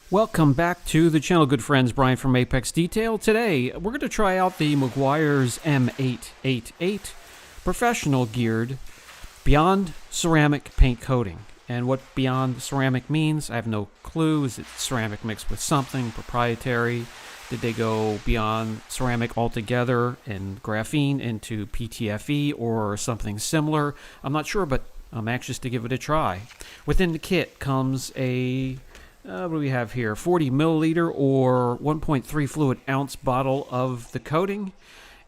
Welcome back to the channel, good friends. Brian from Apex Detail. Today, we're going to try out the Meguiar's M888 professional geared beyond ceramic paint coating. And what beyond ceramic means, I have no clue. Is it ceramic mixed with something proprietary? Did they go beyond ceramic altogether and graphene into PTFE or something similar? I'm not sure, but I'm anxious to give it a try. Within the kit comes a what do we have here? 40 milliliter or 1.3 fluid ounce bottle of the coating,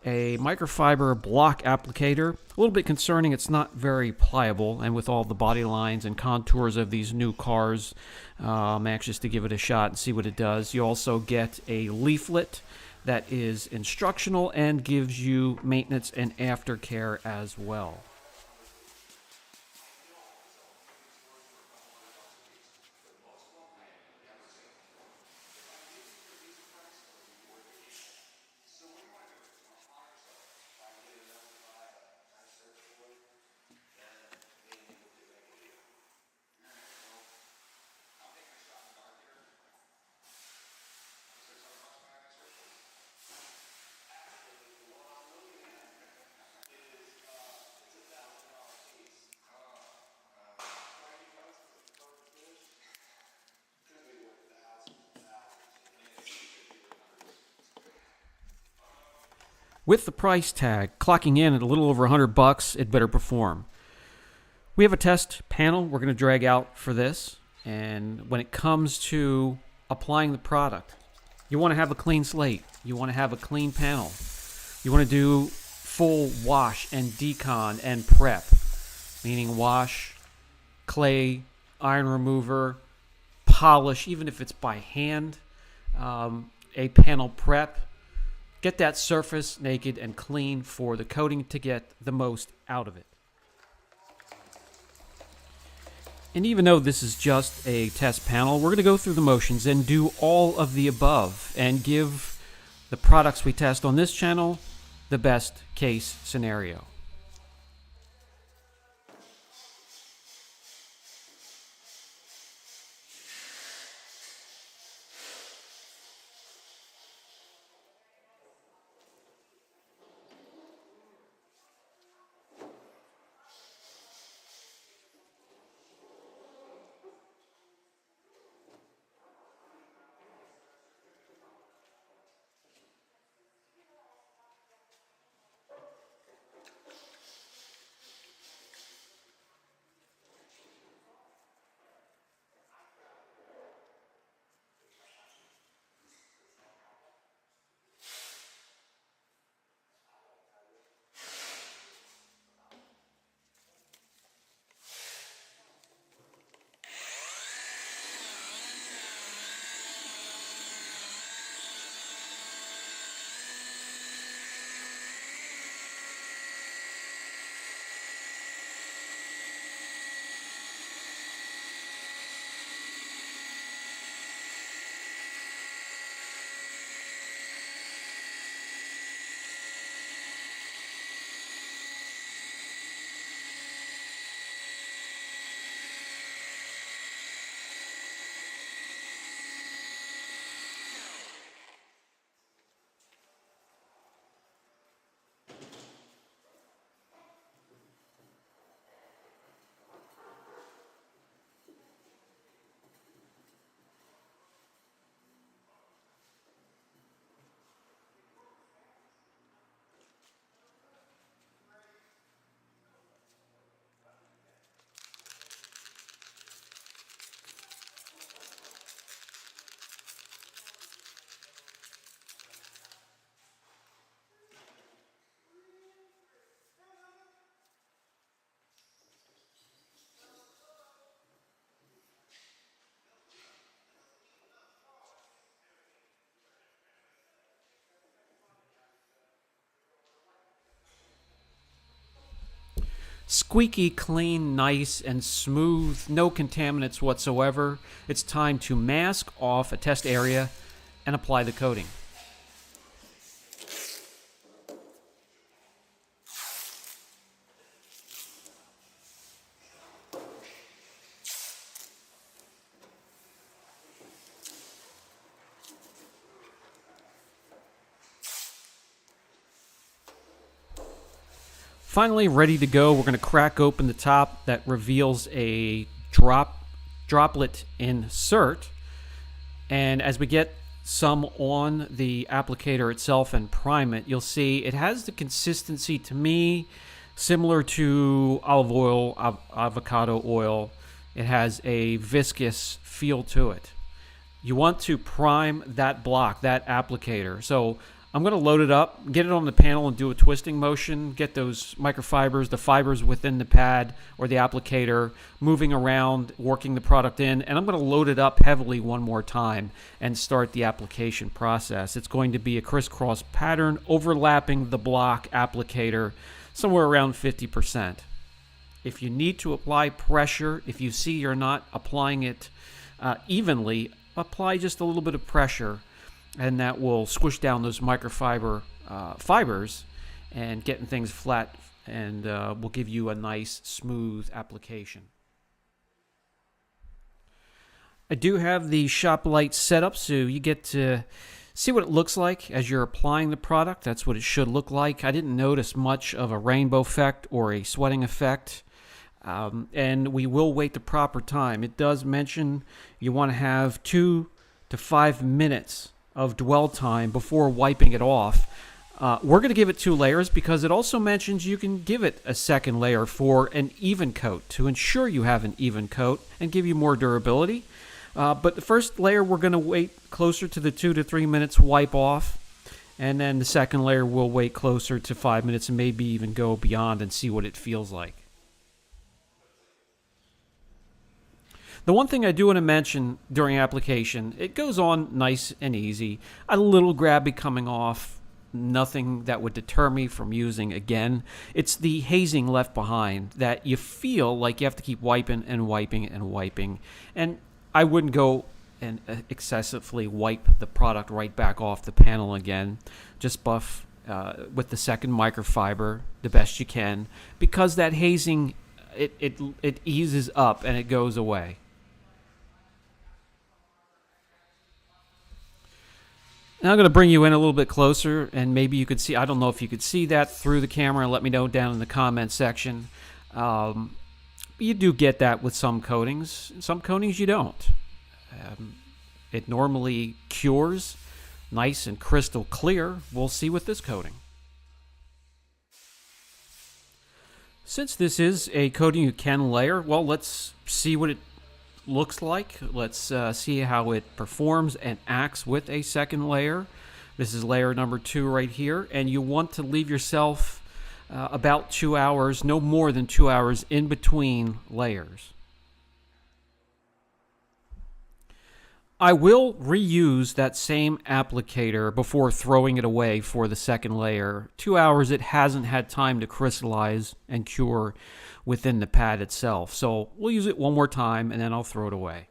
a microfiber block applicator. A little bit concerning, it's not very pliable, and with all the body lines and contours of these new cars, I'm anxious to give it a shot and see what it does. You also get a leaflet that is instructional and gives you maintenance and aftercare as well. With the price tag clocking in at a little over $100, it better perform. We have a test panel we're going to drag out for this, and when it comes to applying the product, you want to have a clean slate. You want to have a clean panel. You want to do full wash and decon and prep, meaning wash, clay, iron remover, polish, even if it's by hand, a panel prep. Get that surface naked and clean for the coating to get the most out of it. And even though this is just a test panel, we're going to go through the motions and do all of the above and give the products we test on this channel the best case scenario. Squeaky clean, nice, and smooth, no contaminants whatsoever. It's time to mask off a test area and apply the coating. Finally, ready to go. We're going to crack open the top that reveals a droplet insert. And as we get some on the applicator itself and prime it, you'll see it has the consistency, to me, similar to olive oil, avocado oil. It has a viscous feel to it. You want to prime that block, that applicator. So I'm going to load it up, get it on the panel and do a twisting motion, get those microfibers, the fibers within the pad or the applicator moving around, working the product in, and I'm going to load it up heavily one more time and start the application process. It's going to be a crisscross pattern overlapping the block applicator somewhere around 50%. If you need to apply pressure, if you see you're not applying it evenly, apply just a little bit of pressure, and that will squish down those microfiber fibers and getting things flat, and will give you a nice smooth application. I do have the shop light set up so you get to see what it looks like as you're applying the product. That's what it should look like. I didn't notice much of a rainbow effect or a sweating effect. And we will wait the proper time. It does mention you want to have 2 to 5 minutes of dwell time before wiping it off. We're going to give it 2 layers because it also mentions you can give it a second layer for an even coat to ensure you have an even coat and give you more durability. But the first layer we're going to wait closer to the 2 to 3 minutes wipe off, and then the second layer we'll wait closer to 5 minutes and maybe even go beyond and see what it feels like. The one thing I do want to mention during application, it goes on nice and easy. A little grabby coming off, nothing that would deter me from using again. It's the hazing left behind that you feel like you have to keep wiping and wiping and wiping. And I wouldn't go and excessively wipe the product right back off the panel again. Just buff with the second microfiber the best you can, because that hazing, it eases up and it goes away. Now I'm going to bring you in a little bit closer, and maybe you could see, I don't know if you could see that through the camera. Let me know down in the comment section. You do get that with some coatings. Some coatings you don't. It normally cures nice and crystal clear. We'll see with this coating. Since this is a coating you can layer, well, let's see what it looks like. Let's see how it performs and acts with a second layer. This is layer number 2 right here, and you want to leave yourself about 2 hours, no more than 2 hours in between layers. I will reuse that same applicator before throwing it away for the second layer. 2 hours, it hasn't had time to crystallize and cure within the pad itself. So we'll use it one more time and then I'll throw it away.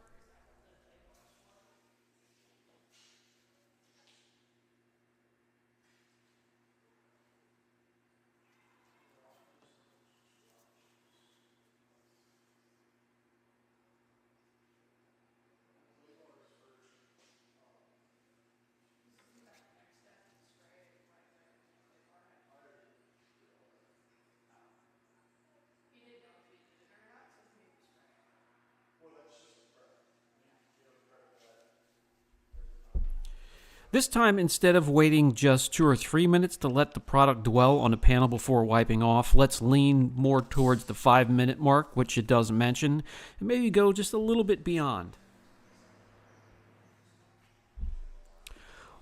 This time, instead of waiting just 2 or 3 minutes to let the product dwell on the panel before wiping off, let's lean more towards the 5-minute mark, which it does mention, and maybe go just a little bit beyond.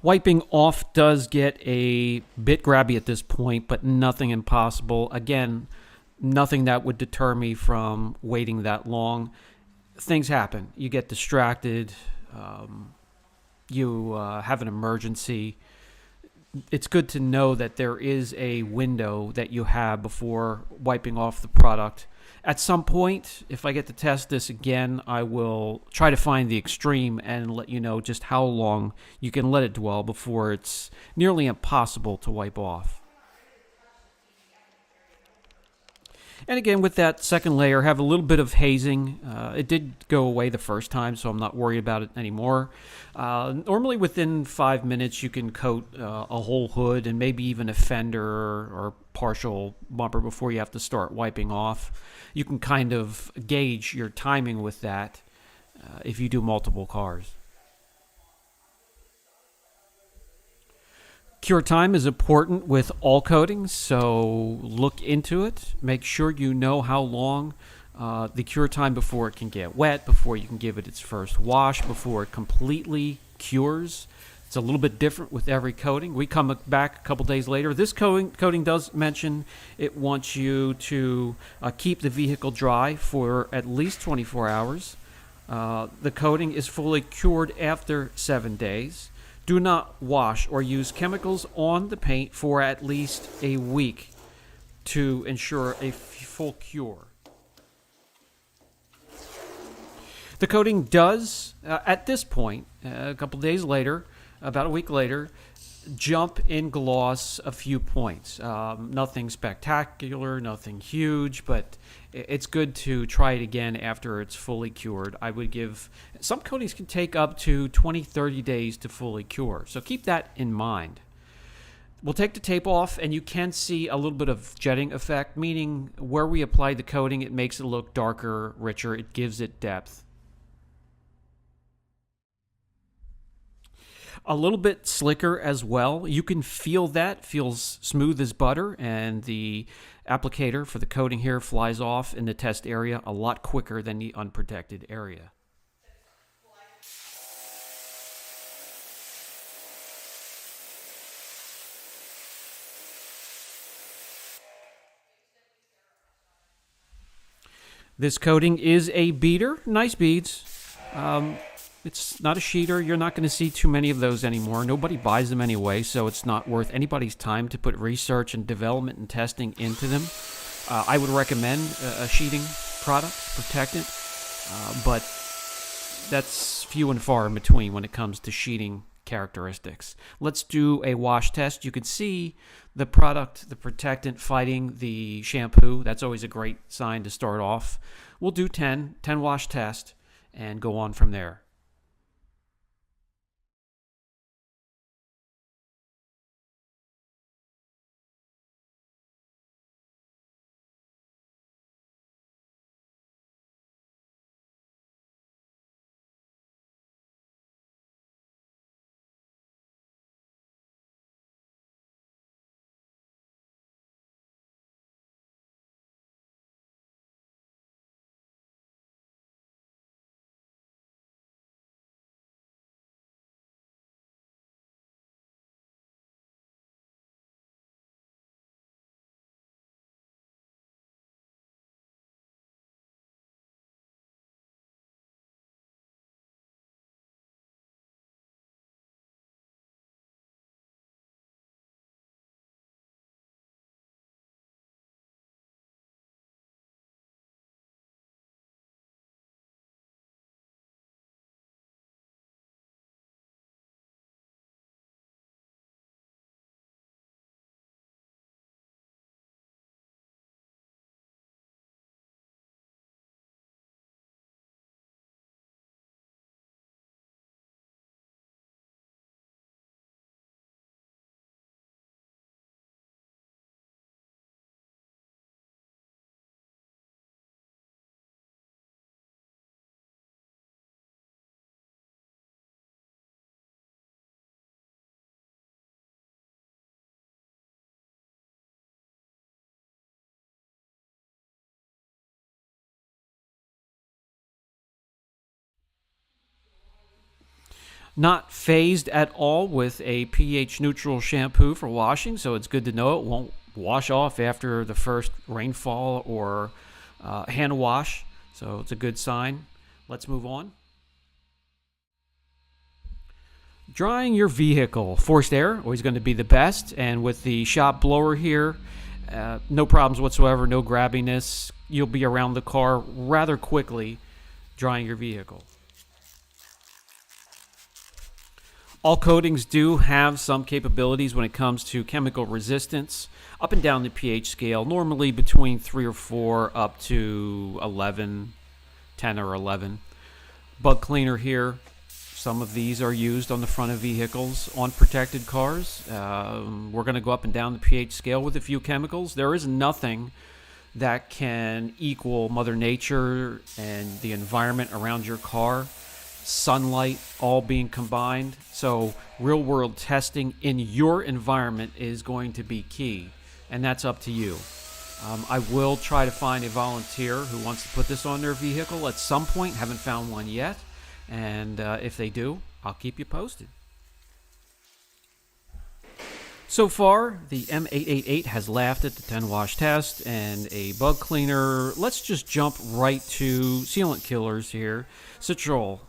Wiping off does get a bit grabby at this point, but nothing impossible. Again, nothing that would deter me from waiting that long. Things happen. You get distracted. You have an emergency. It's good to know that there is a window that you have before wiping off the product. At some point, if I get to test this again, I will try to find the extreme and let you know just how long you can let it dwell before it's nearly impossible to wipe off. And again, with that second layer, have a little bit of hazing. It did go away the first time, so I'm not worried about it anymore. Normally within 5 minutes, you can coat a whole hood and maybe even a fender or partial bumper before you have to start wiping off. You can kind of gauge your timing with that if you do multiple cars. Cure time is important with all coatings, so look into it. Make sure you know how long the cure time before it can get wet, before you can give it its first wash, before it completely cures. It's a little bit different with every coating. We come back a couple days later. This coating does mention it wants you to keep the vehicle dry for at least 24 hours. The coating is fully cured after 7 days. Do not wash or use chemicals on the paint for at least a week to ensure a full cure. The coating does, at this point, a couple days later, about a week later, jump in gloss a few points. Nothing spectacular, nothing huge, but it's good to try it again after it's fully cured. I would give, some coatings can take up to 20-30 days to fully cure, so keep that in mind. We'll take the tape off, and you can see a little bit of jetting effect, meaning where we apply the coating, it makes it look darker, richer, it gives it depth. A little bit slicker as well. You can feel that. Feels smooth as butter, and the applicator for the coating here flies off in the test area a lot quicker than the unprotected area. This coating is a beater. Nice beads. It's not a sheeter. You're not going to see too many of those anymore. Nobody buys them anyway, so it's not worth anybody's time to put research and development and testing into them. I would recommend a sheeting product, protectant, but that's few and far in between when it comes to sheeting characteristics. Let's do a wash test. You can see the product, the protectant, fighting the shampoo. That's always a great sign to start off. We'll do 10 wash test and go on from there. Not phased at all with a pH neutral shampoo for washing, so it's good to know it won't wash off after the first rainfall or hand wash, so it's a good sign. Let's move on. Drying your vehicle. Forced air, always going to be the best, and with the shop blower here, no problems whatsoever, no grabbiness. You'll be around the car rather quickly drying your vehicle. All coatings do have some capabilities when it comes to chemical resistance, up and down the pH scale, normally between 3 or 4 up to 11, 10 or 11. Bug cleaner here. Some of these are used on the front of vehicles on protected cars. We're going to go up and down the pH scale with a few chemicals. There is nothing that can equal Mother Nature and the environment around your car, sunlight, all being combined. So real-world testing in your environment is going to be key, and that's up to you. I will try to find a volunteer who wants to put this on their vehicle at some point. Haven't found one yet, and if they do, I'll keep you posted. So far, the M888 has laughed at the 10 wash test and a bug cleaner. Let's just jump right to sealant killers here. Citrol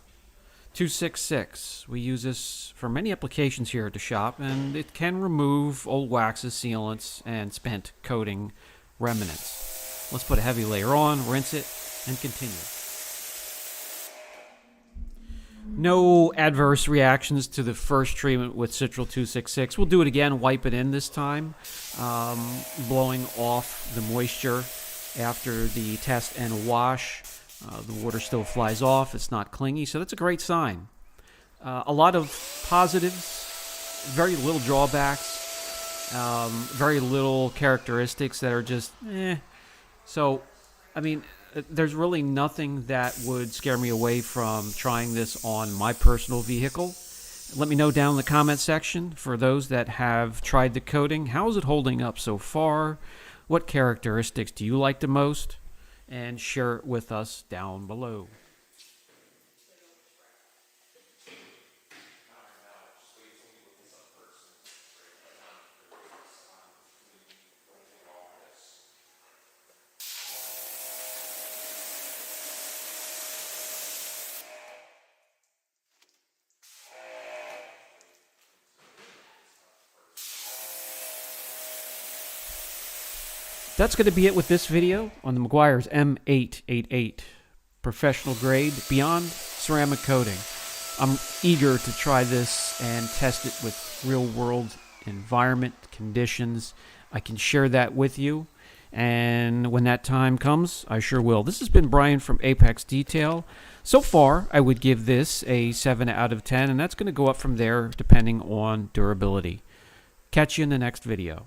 266. We use this for many applications here at the shop, and it can remove old waxes, sealants, and spent coating remnants. Let's put a heavy layer on, rinse it, and continue. No adverse reactions to the first treatment with Citrol 266. We'll do it again, wipe it in this time, blowing off the moisture after the test and wash. The water still flies off. It's not clingy, so that's a great sign. A lot of positives, very little drawbacks, very little characteristics that are just So, I mean, there's really nothing that would scare me away from trying this on my personal vehicle. Let me know down in the comment section for those that have tried the coating. How is it holding up so far? What characteristics do you like the most? And share it with us down below. That's going to be it with this video on the Meguiar's M888 professional grade beyond ceramic coating. I'm eager to try this and test it with real world environment conditions. I can share that with you, and when that time comes, I sure will. This has been Brian from Apex Detail. So far, I would give this a 7 out of 10, and that's going to go up from there depending on durability. Catch you in the next video.